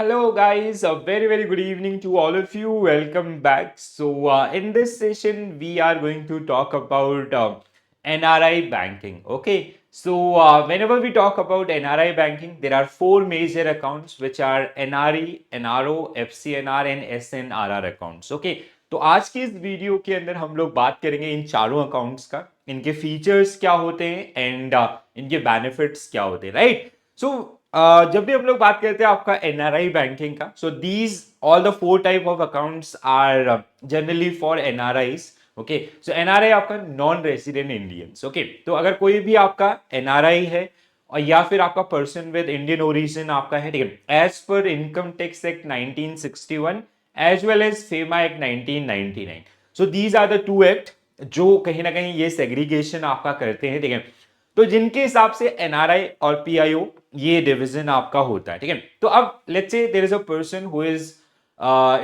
Hello, guys. A very good evening to all of you. Welcome back. In this session, we are going to talk about NRI banking. Okay. Whenever we talk about NRI banking, there are four major accounts which are NRE, NRO, FCNR and SNRR accounts. Okay. तो आज की इस video के अंदर हम लोग बात करेंगे इन चारों अकाउंट्स का, इनके फीचर्स क्या होते हैं एंड इनके बेनिफिट्स क्या होते हैं, राइट? सो जब भी हम लोग बात करते हैं आपका एनआरआई बैंकिंग का, so these all the four type of accounts are generally for NRIs. Okay, so NRI आपका नॉन रेजिडेंट इंडियंस. ओके, तो अगर कोई भी आपका एनआरआई है और या फिर आपका पर्सन विद इंडियन ओरिजिन आपका है, ठीक है, as per income tax act 1961 as well as FEMA act 1999. So these are the two act जो कहीं ना कहीं ये सेग्रीगेशन आपका करते हैं, ठीक है. तो जिनके हिसाब से एनआरआई और पीआईओ ये डिवीजन आपका होता है, ठीक है. तो अब let's say there is a person who is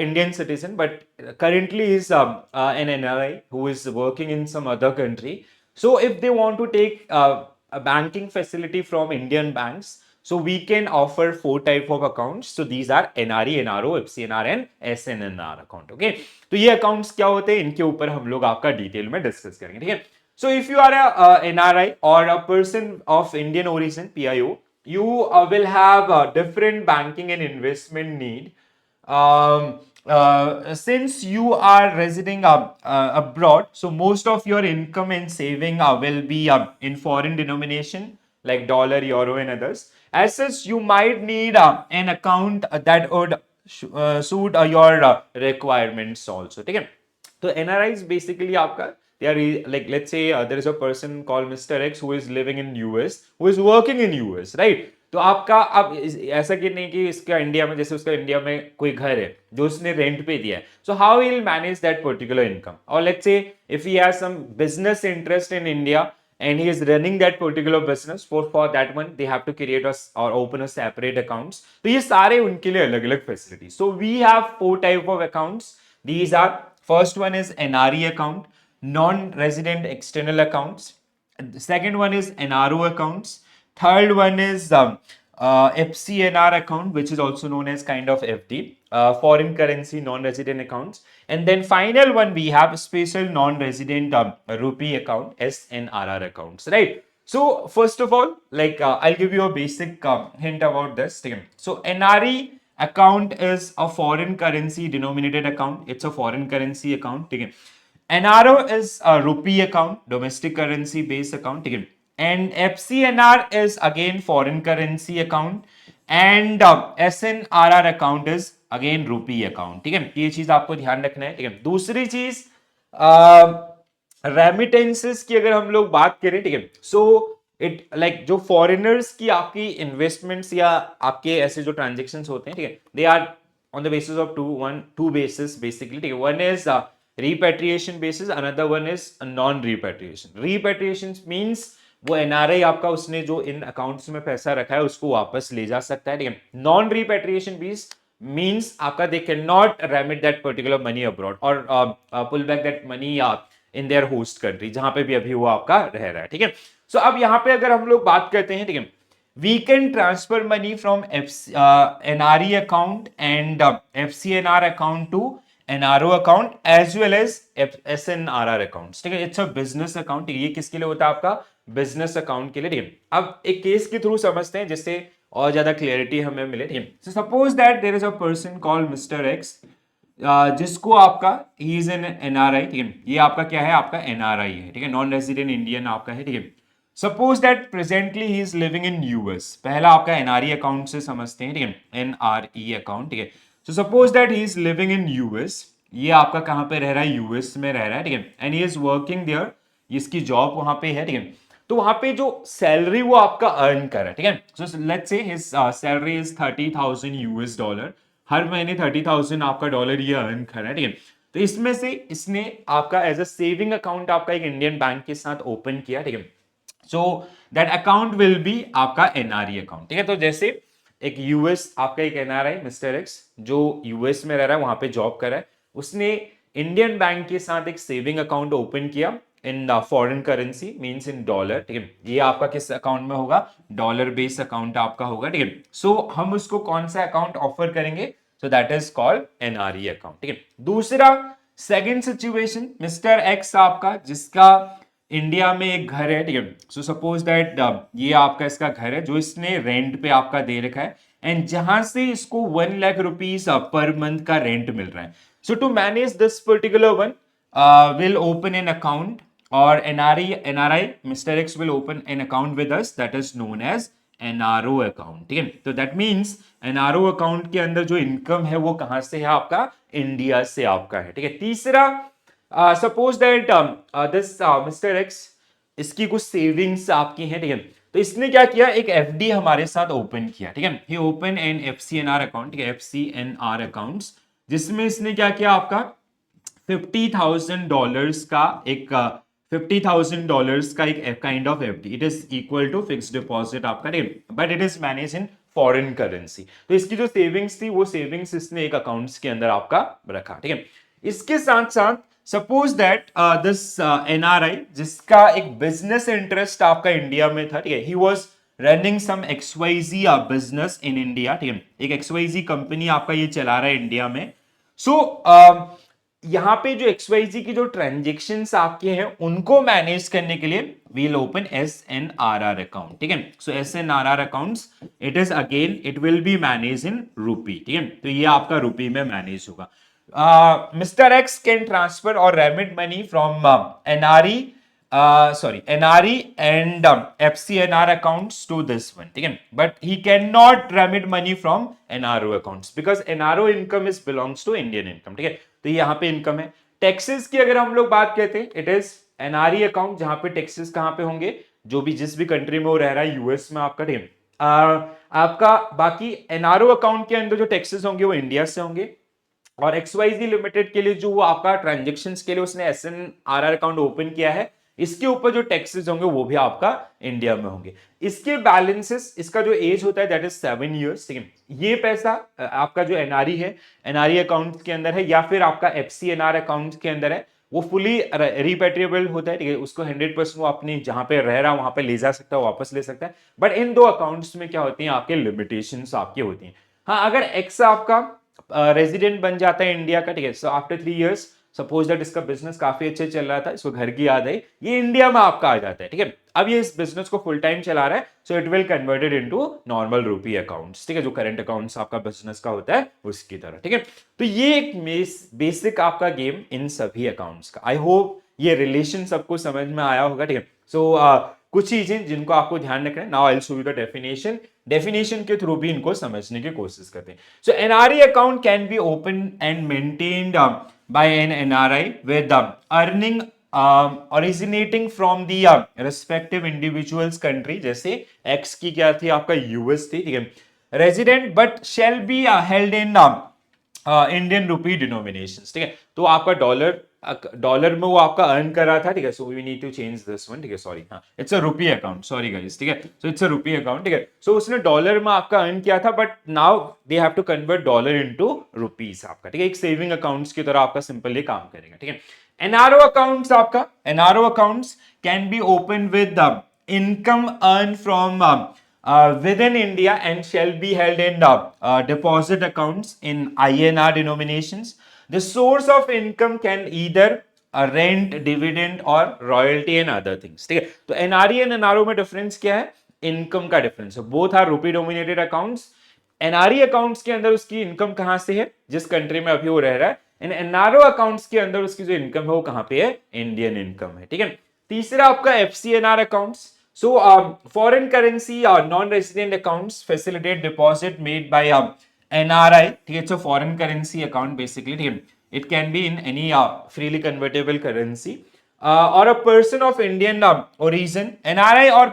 Indian citizen but currently is an NRI who is working in some other country. So if they want to take a banking facility from Indian banks, so we can offer four type of accounts. So these are NRE, NRO, FCNR and SNNR account. Okay, तो ये accounts क्या होते हैं, इनके ऊपर हम लोग आपका डिटेल में डिस्कस करेंगे, ठीक है. So if you are a NRI or a person of Indian origin, PIO, you will have a different banking and investment need. Since you are residing abroad, so most of your income and saving will be in foreign denomination like dollar, euro, and others. As such, you might need an account that would suit your requirements also. ठीक है. तो NRIs basically आपका they are like let's say there is a person called Mr. X who is living in US, who is working in US, right? तो आपका अब ऐसा कि नहीं कि इसका इंडिया में, जैसे उसका इंडिया में कोई घर है जो उसने रेंट पे दिया है, so how he will manage that particular income. और let's say if he has some business interest in India and he is running that particular business, for that one they have to create a or open a separate accounts. तो ये सारे उनके लिए अलग अलग facility. So we have four type of accounts. These are, first one is NRE account, non-resident external accounts. The second one is NRO accounts. Third one is FCNR account, which is also known as kind of FD, foreign currency non-resident accounts. And then final one, we have special non-resident rupee account, SNRR accounts, right? So first of all, like I'll give you a basic hint about this. So NRE account is a foreign currency denominated account. It's a foreign currency account. NRO is a rupee account, domestic currency based account. And FCNR is again foreign currency account and SNRR account is again रूपी account. ठीक है, ये चीज आपको ध्यान रखना है. ठीक है, दूसरी चीज रेमिटेंसेस की अगर हम लोग बात करें, ठीक है, सो इट लाइक जो फॉरेनर्स की आपकी इन्वेस्टमेंट्स या आपके ऐसे जो ट्रांजेक्शन्स होते हैं, ठीक है, they are on the basis of two basis basically. ठीक है, one is repatriation basis, another one is non-repatriation. Repatriation means वो एनआरआई आपका उसने जो इन अकाउंट्स में पैसा रखा है उसको वापस ले जा सकता है. ठीक है, नॉन रिपेट्रिएशन मीन्स आपका they can not remit that particular money abroad और pull back that money in their host country जहां पे भी अभी वो आपका रह रहा है. ठीक है, सो अब यहां पे अगर हम लोग बात करते हैं, ठीक है, we can transfer money from NRE account and FCNR account to NRO account as well as SNRR accounts. ठीक है, इट्स अ बिजनेस अकाउंट. ये किसके लिए होता है? आपका बिजनेस अकाउंट के लिए. ठीक है, अब एक केस के थ्रू समझते हैं जिससे और ज्यादा क्लियरिटी हमें मिले. ठीक है, so suppose that there is a person called mister X जिसको आपका ही इज एन एनआरआई. ठीक है, ये आपका क्या है? आपका एनआरआई है. ठीक है, नॉन रेजिडेंट इंडियन आपका है. ठीक है, suppose that presently he is living in US. पहला आपका एनआरई अकाउंट से समझते हैं. ठीक है, एनआरई अकाउंट. ठीक है, so suppose that he is living in US. ये आपका कहां पे रह रहा है? यूएस में रह रहा है. ठीक है, and he is working there. इसकी जॉब वहां पे है. ठीक है, तो वहां पे जो सैलरी वो आपका अर्न कर रहा है. ठीक है, so let's say his salary is $30,000 हर महीने. 30,000 आपका डॉलर ये अर्न कर रहा है. ठीक है, तो इसमें से इसने आपका एज अ सेविंग अकाउंट आपका एक इंडियन बैंक के साथ ओपन किया. ठीक है, so that account will be आपका एनआरई अकाउंट. ठीक है, तो जैसे एक यूएस आपका एक एनआरआई मिस्टर एक्स जो यूएस में रह रहा है, वहां पे जॉब कर रहा है, उसने इंडियन बैंक के साथ एक सेविंग अकाउंट ओपन किया इन foreign currency means in dollar, ठीक है। ये आपका किस अकाउंट में होगा, डॉलर बेस्ड अकाउंट आपका होगा, ठीक है। सो हम उसको कौन सा अकाउंट ऑफर करेंगे, so that is called NRE account, ठीक है। दूसरा सेकंड सिचुएशन, मिस्टर एक्स आपका जिसका इंडिया में एक घर है, ठीक है। सो सपोज दैट ये आपका इसका घर है जो इसने रेंट पे आपका दे रखा है, एंड जहां से इसको 1 लाख रुपीज पर मंथ का रेंट मिल रहा है। So to manage this particular one will open an account, or NRI Mr. X will open an account with us that is known as NRO account, ठीक है। तो दैट मीन्स NRO अकाउंट के अंदर जो income है वो कहां से है, आपका इंडिया से आपका है, ठीक है। तीसरा, suppose that this mister x, इसकी कुछ सेविंग्स आपकी हैं, ठीक है। तो इसने क्या किया, एक एफडी हमारे साथ ओपन किया, ठीक है। ही ओपन एन FCNR अकाउंट, ठीक है, FCNR अकाउंट्स, जिसमें इसने क्या किया, आपका $50,000 का एक $50,000 का एक kind of FD, it is equal to fixed deposit आपका, but it is manage in foreign currency. तो इसकी जो सेविंग्स थी वो सेविंग्स इसने एक अकाउंट्स के अंदर आपका रखा, ठीक है। इसके साथ साथ सपोज दैट दिस एनआरआई जिसका एक बिजनेस इंटरेस्ट आपका इंडिया में था, ठीक है, he was running some XYZ business in India, ठीक है, एक XYZ कंपनी आपका ये चला रहा है इंडिया में। सो यहाँ पे जो XYZ की जो ट्रांजेक्शन्स आपके हैं उनको मैनेज करने के लिए वील ओपन SNRR अकाउंट, ठीक है। सो SNRR accounts, it is again it will be manage in रूपी, ठीक है। तो ये आपका रूपी में मैनेज होगा। Mr. X can transfer or remit money from NRE and FCNR accounts to this one, ठीक है, but he cannot remit money from NRO accounts because NRO income is belongs to Indian income, ठीक है। तो यहाँ पे income है। Taxes की अगर हम लोग बात करते हैं, इट इज एनआरई अकाउंट, जहां पे टैक्सेस कहां पे होंगे, जो भी जिस भी कंट्री में वो रह रहा है, यूएस में आपका, ठीक है। आपका बाकी एनआरओ अकाउंट के अंदर जो टैक्सेस होंगे वो इंडिया से होंगे, और XYZ लिमिटेड के लिए जो वो आपका ट्रांजेक्शन्स के लिए उसने SNRR अकाउंट ओपन किया है, इसके ऊपर जो टैक्सेस होंगे वो भी आपका इंडिया में होंगे। इसके बैलेंसेस, इसका जो एज होता है दैट इज 7 years, ठीक है। ये पैसा आपका जो एनआरई है, एनआरई अकाउंट के अंदर है, या फिर आपका FCNR अकाउंट के अंदर है, वो फुली रिपेट्रिएबल होता है, ठीक है। उसको 100% वो अपनी जहां पे रह रहा है वहां पे ले जा सकता है, वापस ले सकता है। बट इन दो अकाउंट्स में क्या होती है, आपके लिमिटेशंस आपकी होती हैं। हाँ, अगर एक्स आपका रेजिडेंट बन जाता है इंडिया का, ठीक है, so after 3 years suppose that इसका बिजनेस काफी अच्छे चल रहा था, इसको घर की याद आई, ये इंडिया में आपका आ जाता है, ठीक है। अब ये इस बिजनेस को फुल टाइम चला रहा है, so it will converted into normal रूपी अकाउंट्स, ठीक है, जो करंट अकाउंट्स आपका बिजनेस का होता है उसकी तरह, ठीक है। तो ये एक बेसिक आपका गेम इन सभी अकाउंट्स का। आई होप ये रिलेशन सबको समझ में आया होगा, ठीक है। सो कुछ चीजें जिनको आपको ध्यान रखना है, now I will show you the definition के थ्रू भी इनको समझने की कोशिश करते हैं। So NRE account can be open and maintained by an NRI with earning originating from the respective individuals country, जैसे X की क्या थी, आपका US थी, ठीक है, resident but shall be held in Indian rupee denominations, ठीक है। तो आपका डॉलर में वो आपका अर्न कर रहा था, ठीक है। So we need to change this one, ठीक है, सॉरी, हाँ, इट्स अ रूपी अकाउंट, सॉरी गाइस, ठीक है। सो इट्स अ रूपी अकाउंट, ठीक है। सो उसने डॉलर में आपका अर्न किया था, but now they have to convert dollar into rupees आपका, ठीक है। एक सेविंग अकाउंट्स की तरह आपका सिंपली काम करेगा, ठीक है। एनआरओ अकाउंट्स, आपका NRO accounts can be open with income earn from within India and shall be held in deposit accounts in INR denominations. The source of income can either rent, dividend or royalty and other things, ठीक है। तो NRE and NRO में difference क्या है, income का difference है। Both are रूपी dominated accounts. NRE accounts के अंदर उसकी इनकम कहां से है, जिस कंट्री में अभी वो रह रहा है, एंड NRO अकाउंट्स के अंदर उसकी जो इनकम है वो कहां पे है, इंडियन इनकम है, ठीक है। तीसरा आपका FCNR accounts. So, foreign currency non-resident accounts facilitate deposit made by NRI. ठीक है, it's a foreign currency account basically. ठीक है, it can be in any freely convertible currency. Or a person of Indian origin, NRI or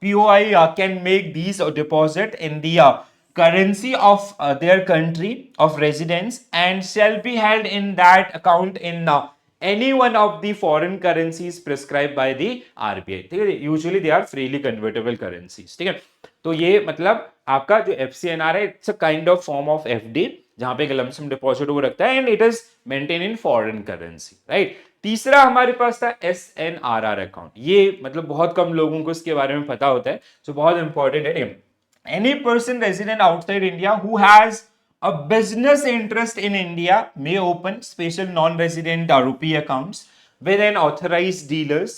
POI can make these deposit in the currency of their country of residence and shall be held in that account in any one of the foreign currencies prescribed by the RBI, ठीक है। Usually they are freely convertible currencies, ठीक है। तो ये मतलब आपका जो FCNR है, it's a kind of form of FD, जहां पे एक लमसम डिपॉजिट वो रखता है, and it is maintain in foreign currency, right. तीसरा हमारे पास था SNRR अकाउंट। ये मतलब बहुत कम लोगों को इसके बारे में पता होता है, सो बहुत इंपॉर्टेंट है। Any person resident outside India who has a business interest in India may open special non-resident rupee accounts with an authorized dealers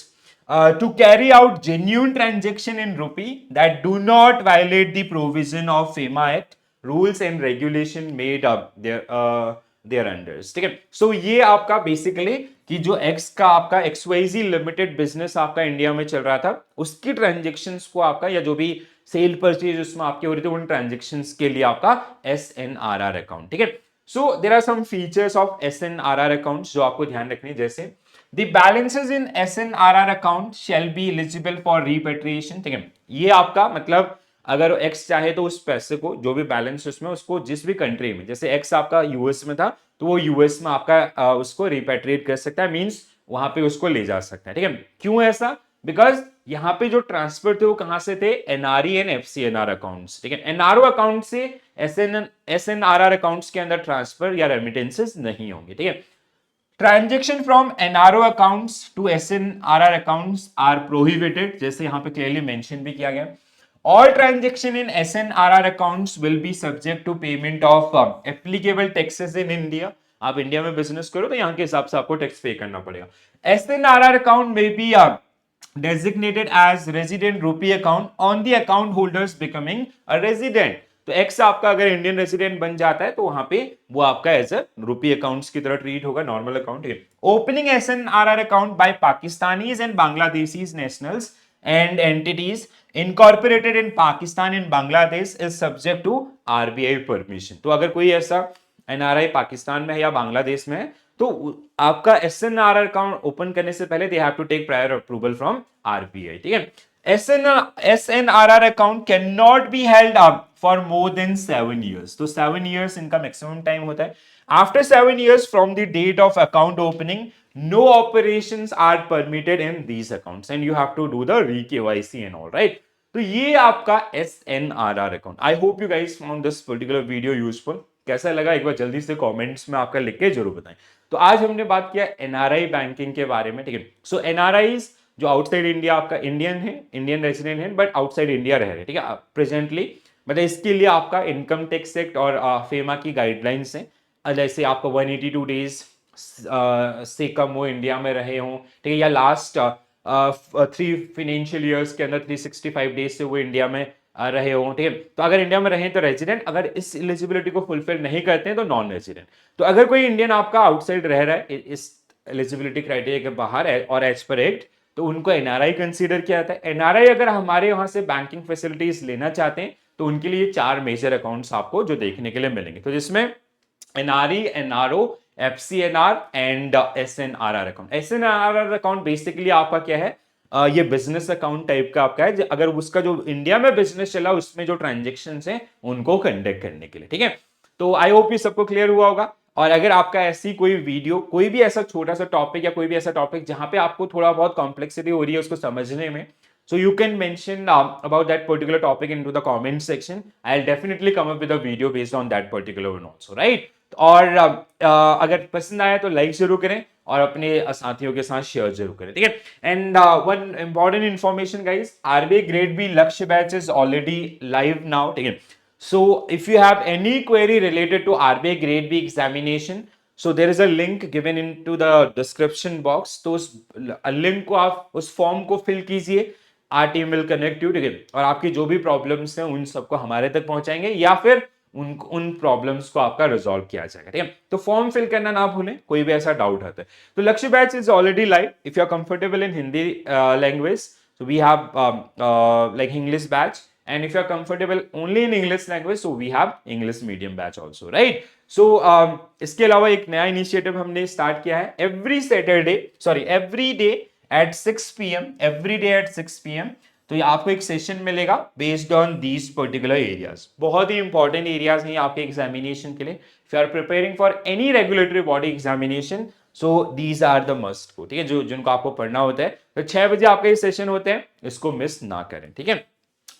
to carry out genuine transaction in rupee that do not violate the provision of FEMA Act rules and regulation made up their unders। ठीक है, सो ये आपका basically कि जो x का आपका XYZ limited business आपका India में चल रहा था, उसकी ट्रांजेक्शन्स को आपका या जो भी सेल परचेज उसमें आपके हो रही थी उन ट्रांजेक्शन्स के लिए आपका SNRR अकाउंट। ठीक है, so there are some features of SNRR accounts जो आपको ध्यान रखनी है। जैसे the balances in SNRR account shall be eligible for repatriation. ठीक है, ये आपका मतलब अगर एक्स चाहे तो उस पैसे को जो भी बैलेंस उसमें उसको जिस भी कंट्री में, जैसे एक्स आपका यूएस में था तो वो यूएस में आपका उसको रिपेट्रिएट कर सकता है, मींस वहां पे उसको ले जा सकता है। ठीक है, क्यों ऐसा? बिकॉज यहाँ पे जो ट्रांसफर थे वो कहां से थे? NRE and FCNR accounts. ठीक है, एनआरओ अकाउंट से SNRR अकाउंट्स के अंदर ट्रांसफर या रेमिटेंसेस नहीं होंगे। ठीक है, transaction from NRO accounts to SNRR accounts are prohibited, जैसे यहाँ पे क्लियरली मेंशन भी किया गया। All transaction in SNRR accounts will be subject to payment of applicable taxes in India। आप इंडिया में बिजनेस करो तो यहाँ के हिसाब से आपको टैक्स पे करना पड़ेगा। SNRR account may be designated as resident rupee account on the account holders becoming a resident। तो एक्स आपका अगर इंडियन रेजिडेंट बन जाता है तो वहां पे वो आपका एज अ रुपी अकाउंट्स की तरह ट्रीट होगा, नॉर्मल अकाउंट है। Opening SNRR account by Pakistanis and Bangladeshis nationals and entities incorporated in Pakistan and Bangladesh is subject to RBI permission। तो अगर कोई ऐसा NRI पाकिस्तान में है या बांग्लादेश में है तो आपका SNRR अकाउंट ओपन करने से पहले they have to take prior approval from RBI। ठीक है, SNRR account can not be held up for more than 7 years। तो 7 years इनका मैक्सिमम टाइम होता है। After 7 years from the date of account opening no operations are permitted in these accounts and you have to do the re-KYC and all, right? तो ये आपका SNRR account. I hope you guys found this particular video useful. कैसा लगा एक बार जल्दी से comments में आपका लिख के जरूर बताएं। तो आज हमने बात किया NRI बैंकिंग के बारे में। ठीक है, सो NRIs जो आउटसाइड इंडिया आपका इंडियन है, इंडियन रेजिडेंट है बट आउटसाइड इंडिया रह रहे। ठीक है, प्रेजेंटली मतलब इसके लिए आपका इनकम टैक्स एक्ट और फेमा की गाइडलाइंस है। जैसे आपका 182 डेज से कम वो इंडिया में रहे हों, ठीक है, या लास्ट 3 फाइनेंशियल ईयर्स के अंदर 365 डेज से वो इंडिया में रहे हों। ठीक है, तो अगर इंडिया में रहें तो रेजिडेंट, अगर इस एलिजिबिलिटी को फुलफिल नहीं करते हैं तो नॉन रेजिडेंट। तो अगर कोई इंडियन आपका आउटसाइड रह रहा है इस एलिजिबिलिटी क्राइटेरिया के बाहर है और एज पर एक्ट, तो उनको NRI कंसीडर किया जाता है। NRI अगर हमारे वहां से बैंकिंग फैसिलिटीज लेना चाहते हैं तो उनके लिए 4 मेजर अकाउंट्स आपको जो देखने के लिए मिलेंगे। तो जिसमें NRE, NRO, FCNR and SNRR account. SNRR account basically आपका क्या है? ये बिजनेस अकाउंट टाइप का आपका है, अगर उसका जो इंडिया में बिजनेस चला उसमें जो ट्रांजेक्शन्स हैं उनको कंडक्ट करने के लिए। ठीक है, तो आई होप ये सबको क्लियर हुआ होगा। और अगर आपका ऐसी कोई वीडियो, कोई भी ऐसा छोटा सा टॉपिक या कोई भी ऐसा टॉपिक जहां पे आपको थोड़ा बहुत कॉम्प्लेक्सिटी हो रही है उसको समझने में, so you can mention about that particular topic into the comment section। I'll definitely come up with a video based on that particular one also, right? और अगर पसंद आया तो लाइक जरूर करें और अपने साथियों के साथ शेयर जरूर करें। ठीक है, and one important information guys, RBI grade B Lakshya batch is already live now. ठीक है, so if you have any query related to RBI grade B examination, so there is a link given into the description box। तो उस link को आप उस form को fill कीजिए, our team will connect you. ठीक है, और आपकी जो भी प्रॉब्लम्स हैं उन सबको हमारे तक पहुंचाएंगे या फिर उन प्रॉब्लम्स को आपका रिजॉल्व किया जाएगा। ठीक है, तो फॉर्म फिल करना ना भूलें कोई भी ऐसा डाउट आता है। तो Lakshya batch is already live. If you are comfortable in Hindi language, so we have like English batch, and if you are comfortable only in English language, so we have English medium batch also, right? So इसके अलावा एक नया initiative हमने start किया है, every day at 6 p.m. तो ये आपको एक सेशन मिलेगा based on these particular areas. बहुत ही इंपॉर्टेंट एरियाज हैं आपके एग्जामिनेशन के लिए। If you are preparing for any regulatory body examination, so these are the must go. ठीक है, जो जिनको आपको पढ़ना होता है। तो 6 बजे आपके ये सेशन होते हैं, इसको मिस ना करें। ठीक है,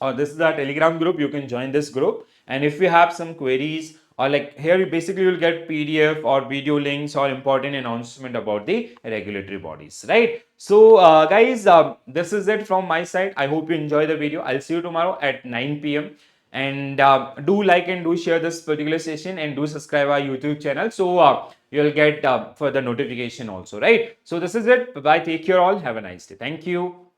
और this is our Telegram group, you can join this group, and if you have some queries or like here you basically will get PDF or video links or important announcement about the regulatory bodies, right? So guys, this is it from my side. I hope you enjoy the video. I'll see you tomorrow at 9 p.m. And do like and do share this particular session, and do subscribe our YouTube channel, so you'll get further notification also, right? So this is it. Bye bye, take care all, have a nice day, thank you.